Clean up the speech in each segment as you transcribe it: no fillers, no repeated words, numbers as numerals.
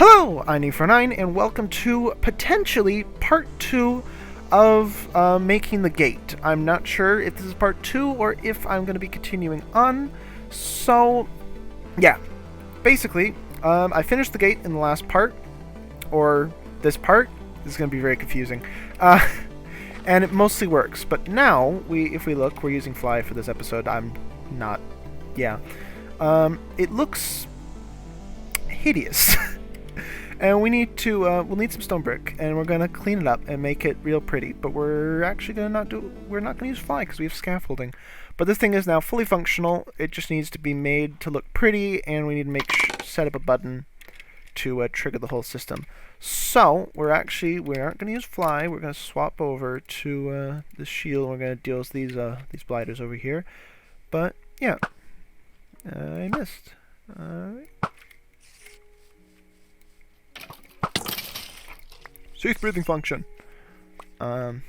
Hello, I'm Nibby, and welcome to potentially part 2 of making the gate. I'm not sure if this is part 2 or if I'm going to be continuing on. So, yeah. Basically, I finished the gate in the last part, or this part. This is going to be very confusing. And it mostly works. But now, if we look, we're using fly for this episode. I'm not. Yeah. It looks hideous. And we need to, we'll need some stone brick, and we're gonna clean it up and make it real pretty. But we're actually we're not gonna use fly because we have scaffolding. But this thing is now fully functional. It just needs to be made to look pretty, and we need to set up a button to trigger the whole system. So we aren't gonna use fly. We're gonna swap over to the shield. We're gonna deal with these blighters over here. But yeah, I missed. Alright. Safe breathing function. I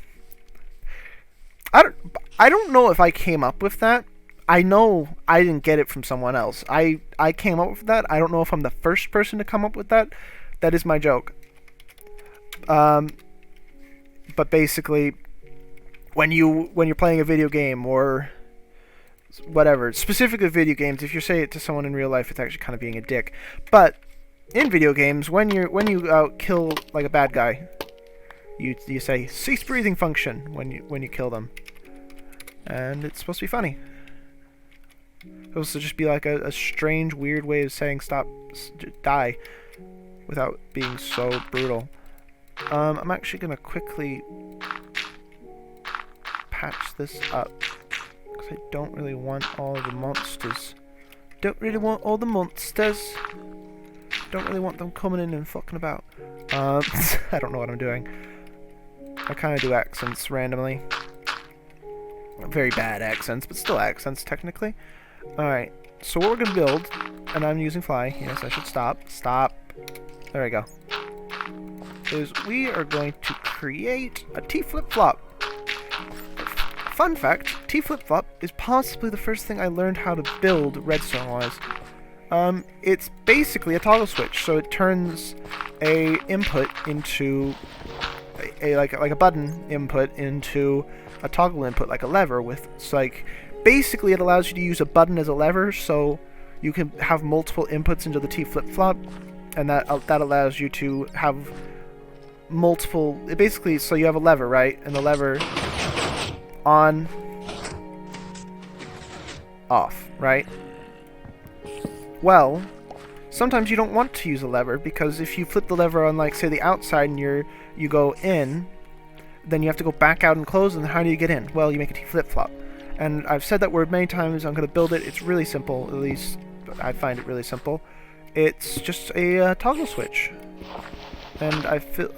don't know if I came up with that. I know I didn't get it from someone else. I came up with that. I don't know if I'm the first person to come up with that. That is my joke. But basically, when you're playing a video game or whatever, specifically video games, if you say it to someone in real life, it's actually kind of being a dick. But in video games, when you kill like a bad guy, you say cease breathing function when you kill them, and it's supposed to be funny. It's supposed to just be like a strange, weird way of saying die, without being so brutal. I'm actually gonna quickly patch this up because I don't really want all the monsters. Don't really want all the monsters. Don't really want them coming in and fucking about. I don't know what I'm doing. I kind of do accents randomly. Very bad accents, but still accents technically. Alright, so what we're going to build, and I'm using fly, yes I should stop, there we go, is we are going to create a T-Flipflop. Fun fact, T-Flipflop is possibly the first thing I learned how to build redstone-wise. It's basically a toggle switch, so it turns a input into like a button input into a toggle input, like a lever basically it allows you to use a button as a lever, so you can have multiple inputs into the T-Flipflop, and that allows you to have multiple, basically, so you have a lever, right? And the lever on, off, right? Well, sometimes you don't want to use a lever, because if you flip the lever on, like, say, the outside and you go in, then you have to go back out and close, and then how do you get in? Well, you make a T-Flip-Flop. And I've said that word many times. I'm going to build it. It's really simple, at least I find it really simple. It's just a toggle switch. And I feel,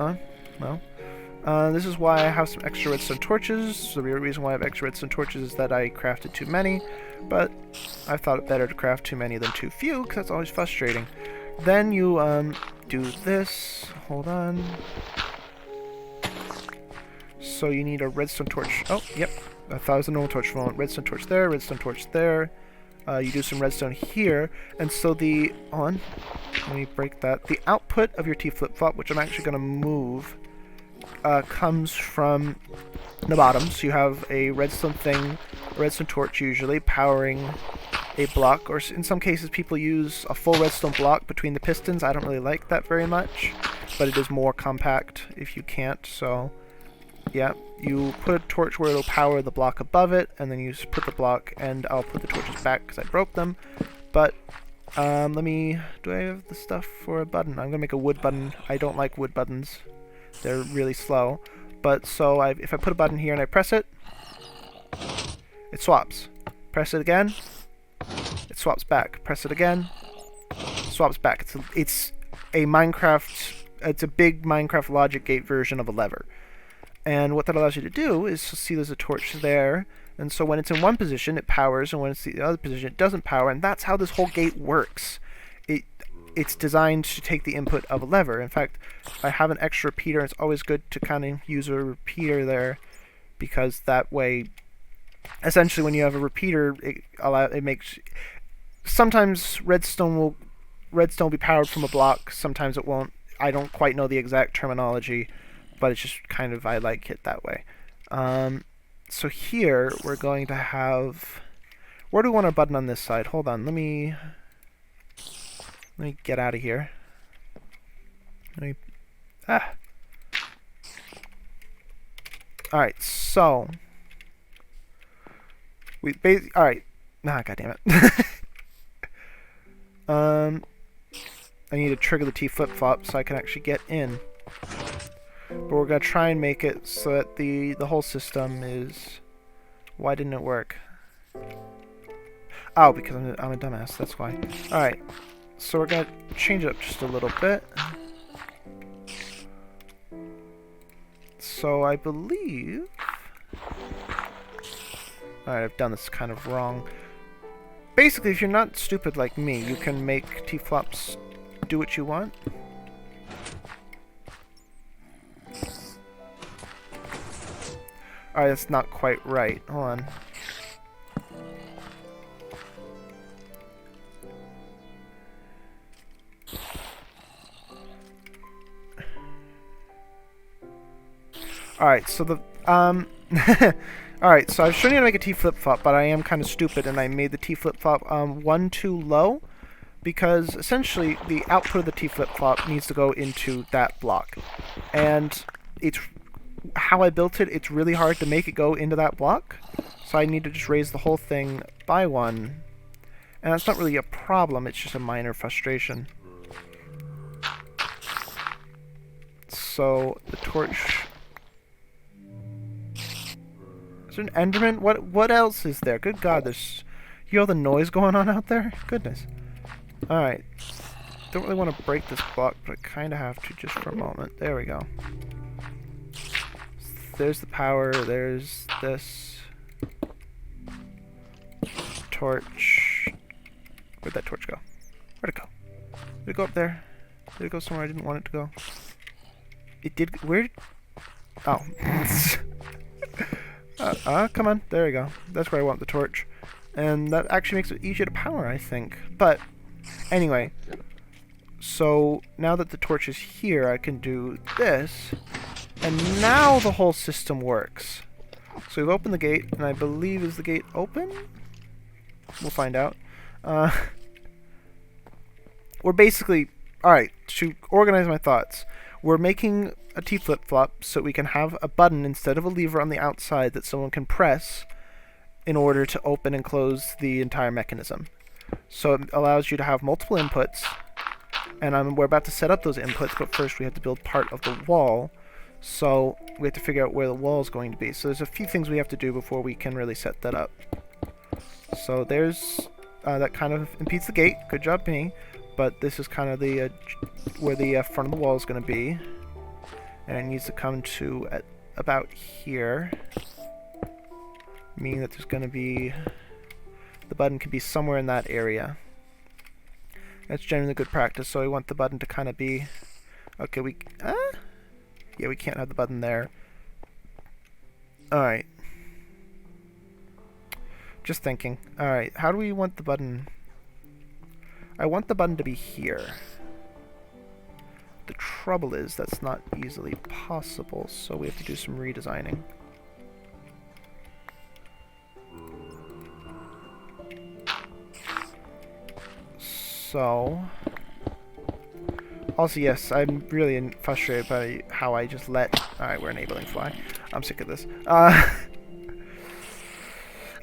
this is why I have some extra redstone torches. The real reason why I have extra redstone torches is that I crafted too many, but I thought it better to craft too many than too few, because that's always frustrating. Then you do this. Hold on. So you need a redstone torch. Oh, yep. I thought it was a normal torch for a moment. Redstone torch there, redstone torch there. You do some redstone here, and so let me break that. The output of your T-Flip-Flop, which I'm actually going to move, comes from the bottom. So you have a redstone thing, a redstone torch usually, powering a block, or in some cases people use a full redstone block between the pistons. I don't really like that very much, but it is more compact if you can't, so yeah. You put a torch where it'll power the block above it, and then you just put the block, and I'll put the torches back because I broke them. But do I have the stuff for a button? I'm gonna make a wood button. I don't like wood buttons. They're really slow. But so if I put a button here and I press it, it swaps. Press it again, it swaps back. Press it again, it swaps back. It's a big Minecraft logic gate version of a lever. And what that allows you to do is see there's a torch there, and so when it's in one position it powers, and when it's in the other position it doesn't power, and that's how this whole gate works. It's designed to take the input of a lever. In fact, I have an extra repeater, and it's always good to kind of use a repeater there, because that way, essentially when you have a repeater, it makes, sometimes redstone will redstone will be powered from a block. Sometimes it won't. I don't quite know the exact terminology, but it's just kind of, I like it that way. So here we're going to have, where do we want our button on this side? Hold on, let me get out of here. Alright, so alright. Nah, goddammit. I need to trigger the T-Flipflop so I can actually get in. But we're gonna try and make it so that the whole system is... Why didn't it work? Oh, because I'm a dumbass, that's why. Alright, so we're gonna change it up just a little bit. So I believe... Alright, I've done this kind of wrong. Basically, if you're not stupid like me, you can make T-Flops do what you want. Alright, that's not quite right. Hold on. Alright, so the, Alright, so I've shown you how to make a T-Flip-Flop, but I am kind of stupid and I made the T-Flip-Flop, one too low, because essentially the output of the T-Flip-Flop needs to go into that block. And it's, how I built it, it's really hard to make it go into that block, so I need to just raise the whole thing by one. And that's not really a problem, it's just a minor frustration. So, the torch... Is there an Enderman? What else is there? Good God, there's... You hear all the noise going on out there? Goodness. Alright. Don't really want to break this block, but I kind of have to just for a moment. There we go. There's the power, there's this... torch... Where'd that torch go? Where'd it go? Did it go up there? Did it go somewhere I didn't want it to go? It did... Where? Oh. Come on. There we go. That's where I want the torch. And that actually makes it easier to power, I think. But, anyway. So, now that the torch is here, I can do this. And now the whole system works. So we've opened the gate, and I believe, is the gate open? We'll find out. We're basically... Alright, to organize my thoughts. We're making a T-Flip-Flop so we can have a button instead of a lever on the outside that someone can press in order to open and close the entire mechanism. So it allows you to have multiple inputs, and we're about to set up those inputs, but first we have to build part of the wall, so we have to figure out where the wall is going to be. So there's a few things we have to do before we can really set that up. So there's... that kind of impedes the gate. Good job, me. But this is kind of the where the front of the wall is going to be, and it needs to come to at about here, meaning that there's going to be, the button can be somewhere in that area. That's generally good practice. So we want the button to kind of be, okay, yeah, we can't have the button there. All right, just thinking. All right, how do we want the button? I want the button to be here. The trouble is that's not easily possible, so we have to do some redesigning. So... Also, yes, I'm really frustrated by how I just let... Alright, we're enabling fly. I'm sick of this. I'm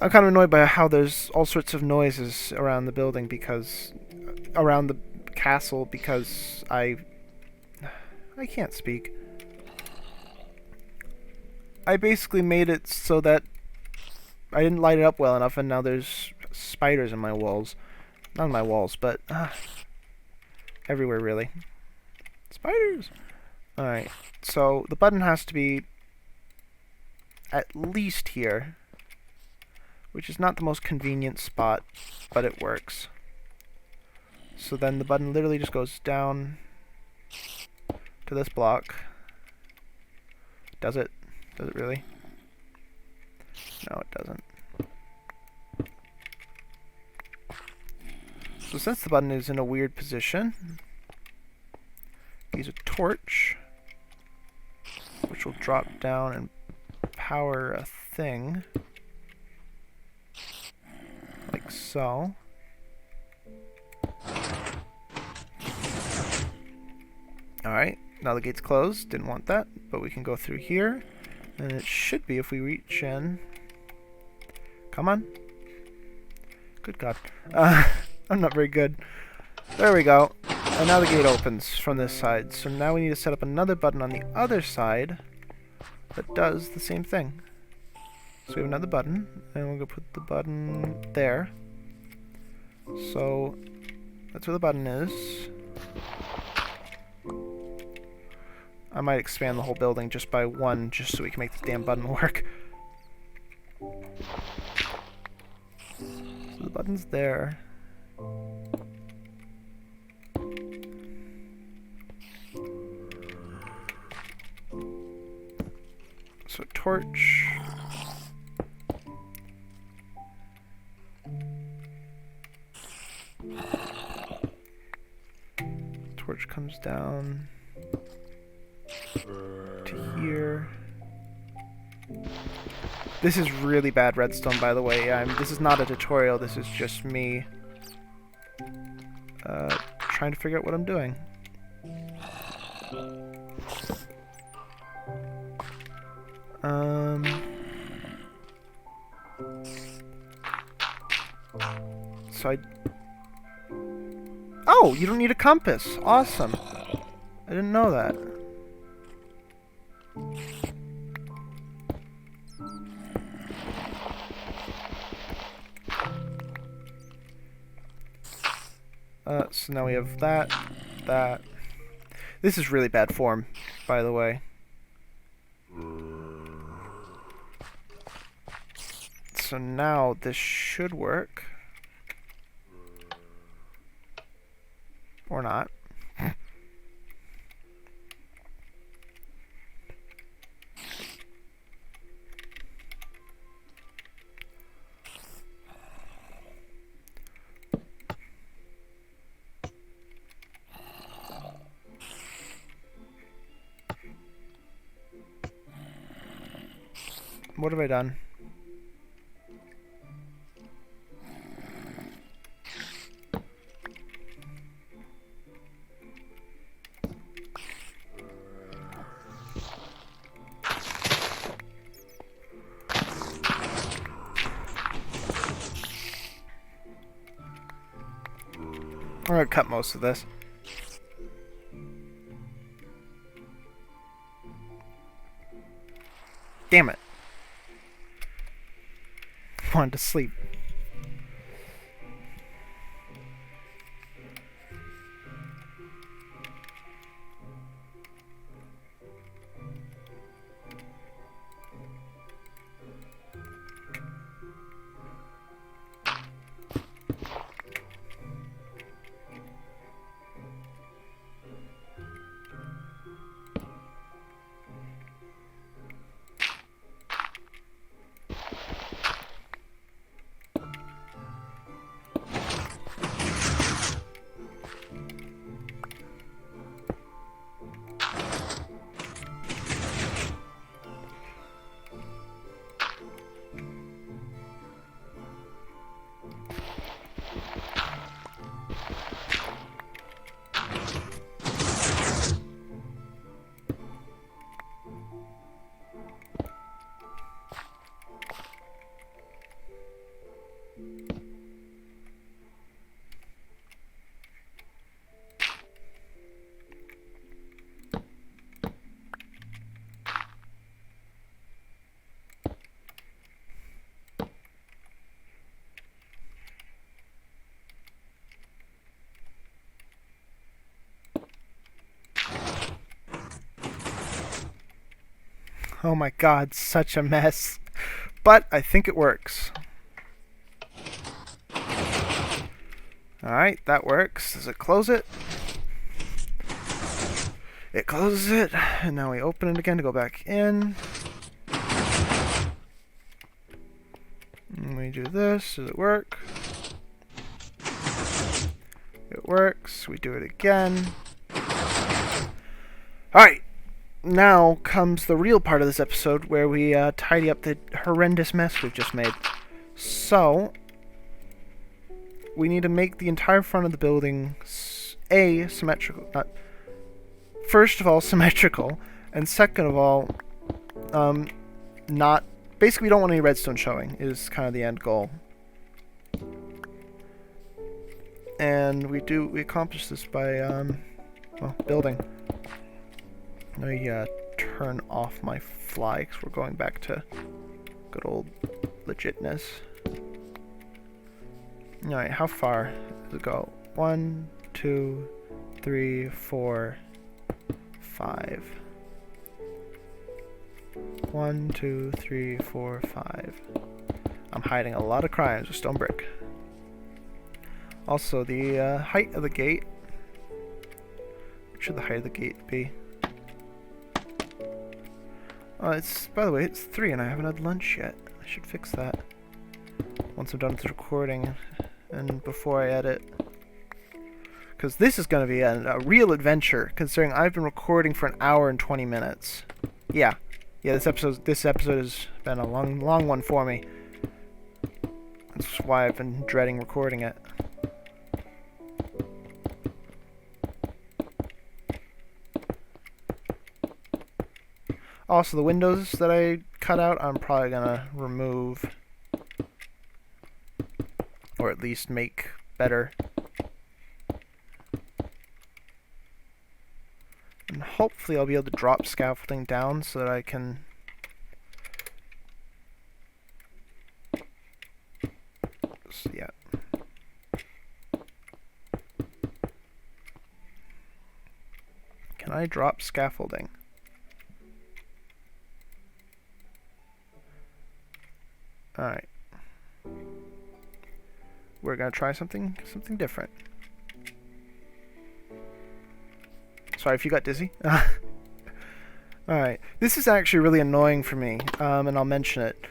kind of annoyed by how there's all sorts of noises around the building because... around the castle because I can't speak. I basically made it so that I didn't light it up well enough, and now there's spiders in my walls. Not in my walls, but everywhere really. Spiders! Alright, so the button has to be at least here, which is not the most convenient spot, but it works. So then the button literally just goes down to this block. Does it? Does it really? No, it doesn't. So since the button is in a weird position, use a torch, which will drop down and power a thing, like so. Alright, now the gate's closed. Didn't want that, but we can go through here. And it should be if we reach in. Come on. Good God. I'm not very good. There we go. And now the gate opens from this side. So now we need to set up another button on the other side that does the same thing. So we have another button, and we're going to put the button there. So that's where the button is. I might expand the whole building just by one, just so we can make this damn button work. So the button's there. So torch. Torch comes down to here. This is really bad redstone, by the way. This is not a tutorial, this is just me trying to figure out what I'm doing. So oh, you don't need a compass. Awesome. I didn't know that. So now we have that. This is really bad form, by the way. So now this should work. Or not. What have I done? I'm gonna cut most of this. Damn it. Wanted to sleep. Oh my god, such a mess. But I think it works. Alright, that works. Does it close it? It closes it, and now we open it again to go back in. And we do this. Does it work? works. We do it again. Alright, now comes the real part of this episode where we tidy up the horrendous mess we've just made. So, we need to make the entire front of the building symmetrical. First of all, symmetrical, and second of all, not... Basically, we don't want any redstone showing, is kind of the end goal. And we accomplish this by, well, building. Let me turn off my fly, because we're going back to good old legitness. Alright, how far does it go? 1, 2, 3, 4, 5. 1, 2, 3, 4, 5. I'm hiding a lot of crimes with stone brick. Also, the height of the gate. What should the height of the gate be? It's, by the way, it's 3 and I haven't had lunch yet. I should fix that once I'm done with the recording and before I edit. Because this is going to be a real adventure, considering I've been recording for 1 hour and 20 minutes. Yeah, this episode has been a long one for me. That's why I've been dreading recording it. Also, the windows that I cut out, I'm probably gonna remove, or at least make better. And hopefully I'll be able to drop scaffolding down so that I can yeah. Can I drop scaffolding? Alright. We're gonna try something different. Sorry if you got dizzy. Alright. This is actually really annoying for me, and I'll mention it.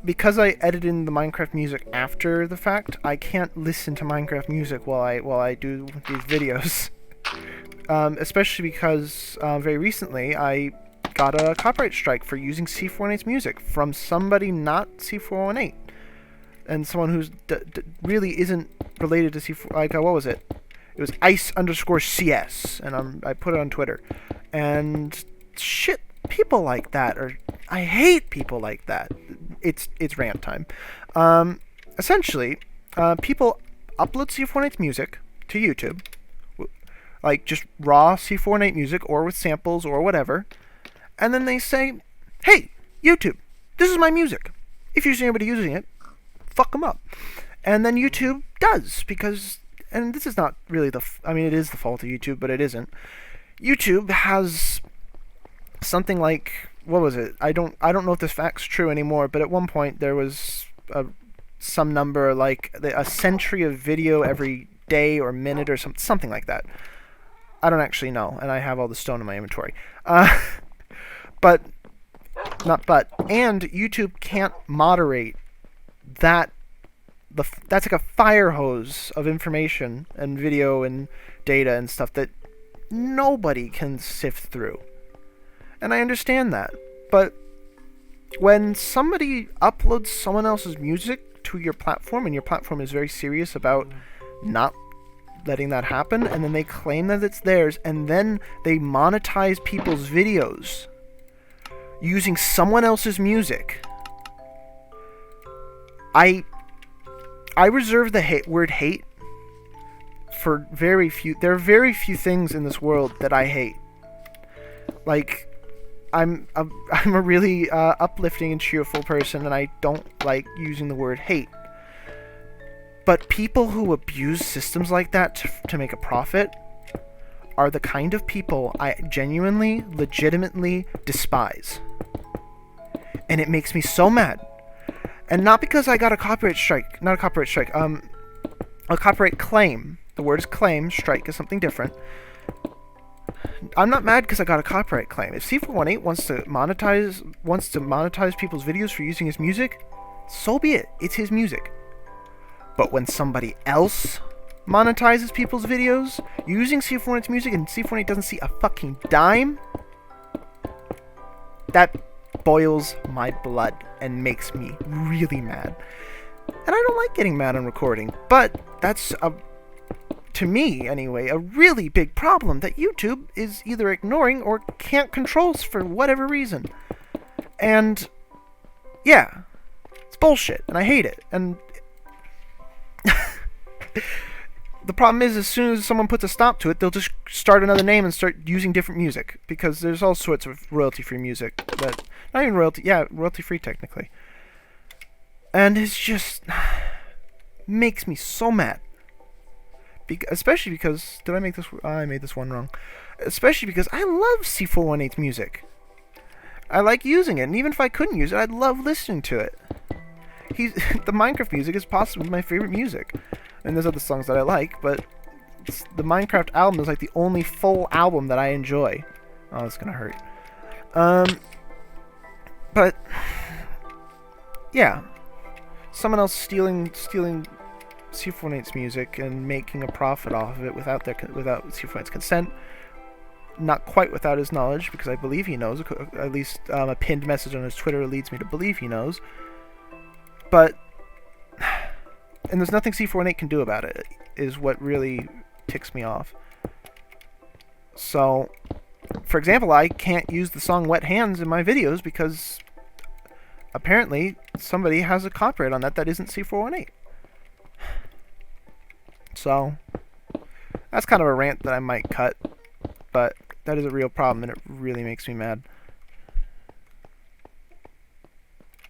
Because I edit in the Minecraft music after the fact, I can't listen to Minecraft music while I do these videos. Especially because very recently I got a copyright strike for using C418's music from somebody not C418, and someone who's really isn't related to C4. Like, what was it? It was ice_CS, and I put it on Twitter. And shit, people like that I hate people like that. It's rant time. Essentially, people upload C418's music to YouTube, like just raw C418 music or with samples or whatever. And then they say, hey, YouTube, this is my music. If you see anybody using it, fuck them up. And then YouTube does, because, and this is not really I mean, it is the fault of YouTube, but it isn't. YouTube has something like, what was it? I don't know if this fact's true anymore, but at one point there was some number, like a century of video every day or minute or something like that. I don't actually know, and I have all the stone in my inventory. And YouTube can't moderate that. That's like a fire hose of information and video and data and stuff that nobody can sift through. And I understand that. But when somebody uploads someone else's music to your platform, and your platform is very serious about not letting that happen, and then they claim that it's theirs, and then they monetize people's videos using someone else's music, I reserve the word hate for very few. There are very few things in this world that I hate. Like, I'm a really uplifting and cheerful person, and I don't like using the word hate. But people who abuse systems like that to make a profit are the kind of people I genuinely, legitimately despise. And it makes me so mad. And not because I got a copyright strike. Not a copyright strike. A copyright claim. The word is claim. Strike is something different. I'm not mad because I got a copyright claim. If C418 wants to monetize people's videos for using his music, so be it. It's his music. But when somebody else monetizes people's videos using C408's music and C408 doesn't see a fucking dime, that boils my blood and makes me really mad. And I don't like getting mad on recording, but that's, to me anyway, a really big problem that YouTube is either ignoring or can't control for whatever reason. And, yeah, it's bullshit, and I hate it. And the problem is, as soon as someone puts a stop to it, they'll just start another name and start using different music, because there's all sorts of royalty-free music that, not even royalty-free technically. And it's just makes me so mad. Especially because, did I make this? I made this one wrong. Especially because I love C418's music. I like using it, and even if I couldn't use it, I'd love listening to it. The Minecraft music is possibly my favorite music. And there's other songs that I like, but the Minecraft album is like the only full album that I enjoy. Oh, that's gonna hurt. But yeah, someone else stealing C418's music and making a profit off of it without C418's consent. Not quite without his knowledge, because I believe he knows. At least a pinned message on his Twitter leads me to believe he knows. But, and there's nothing C418 can do about it, is what really ticks me off. So, for example, I can't use the song Wet Hands in my videos because apparently somebody has a copyright on that isn't C418. So, that's kind of a rant that I might cut, but that is a real problem and it really makes me mad.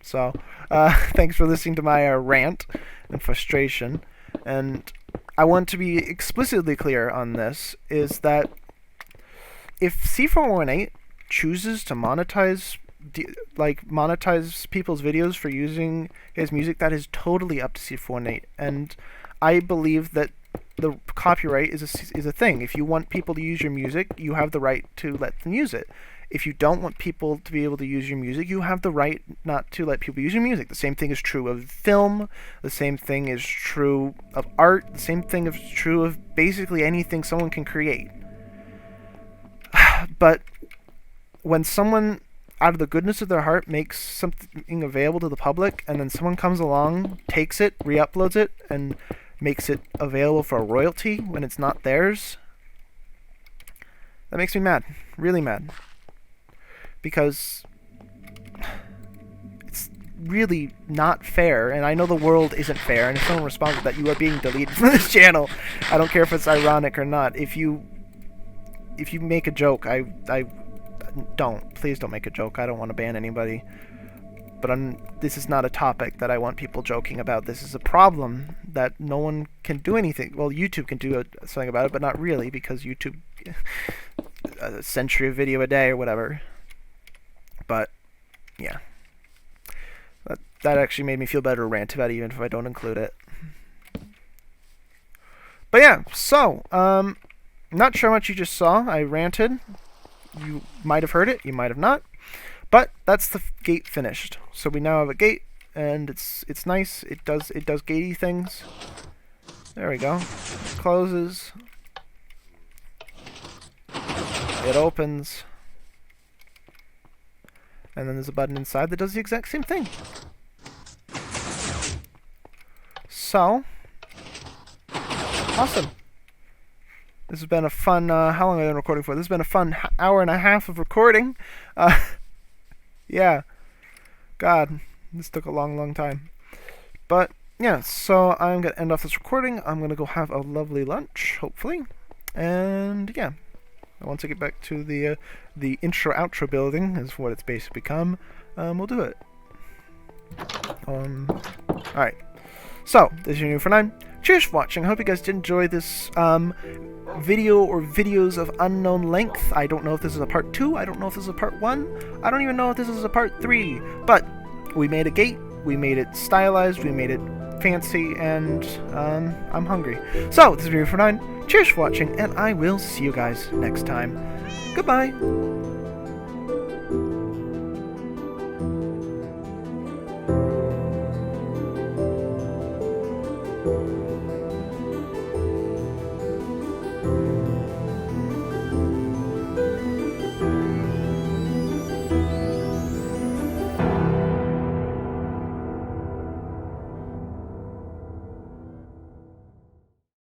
So, thanks for listening to my rant and frustration. And I want to be explicitly clear on this, is that if C418 chooses to monetize people's videos for using his music, that is totally up to C418. And I believe that the copyright is a thing. If you want people to use your music, you have the right to let them use it. If you don't want people to be able to use your music, you have the right not to let people use your music. The same thing is true of film. The same thing is true of art. The same thing is true of basically anything someone can create. But when someone, out of the goodness of their heart, makes something available to the public, and then someone comes along, takes it, re-uploads it, and makes it available for a royalty when it's not theirs, that makes me mad. Really mad. Because it's really not fair, and I know the world isn't fair, and if someone responds with that, you are being deleted from this channel. I don't care if it's ironic or not. If you make a joke, please don't make a joke. I don't want to ban anybody. But this is not a topic that I want people joking about. This is a problem that no one can do anything. Well, YouTube can do something about it, but not really, because YouTube, a century of video a day or whatever. But, yeah. That actually made me feel better to rant about it, even if I don't include it. But yeah, so, not sure how much you just saw. I ranted. You might have heard it, you might have not. But that's the gate finished. So we now have a gate, and it's nice. It does gatey things. There we go. It closes. It opens. And then there's a button inside that does the exact same thing. So, awesome. This has been a fun, how long have I been recording for? This has been a fun hour and a half of recording. Yeah. God, this took a long time. But, yeah, so I'm going to end off this recording. I'm going to go have a lovely lunch, hopefully. And, yeah. Once I get back to the intro-outro building, is what it's basically become, we'll do it. Alright. So, this is GenuineMC. Cheers for watching. I hope you guys did enjoy this video or videos of unknown length. I don't know if this is a part 2. I don't know if this is a part 1. I don't even know if this is a part 3. But we made a gate. We made it stylized. We made it fancy. And I'm hungry. So, this is GenuineMC. Cheers for watching. And I will see you guys next time. Goodbye.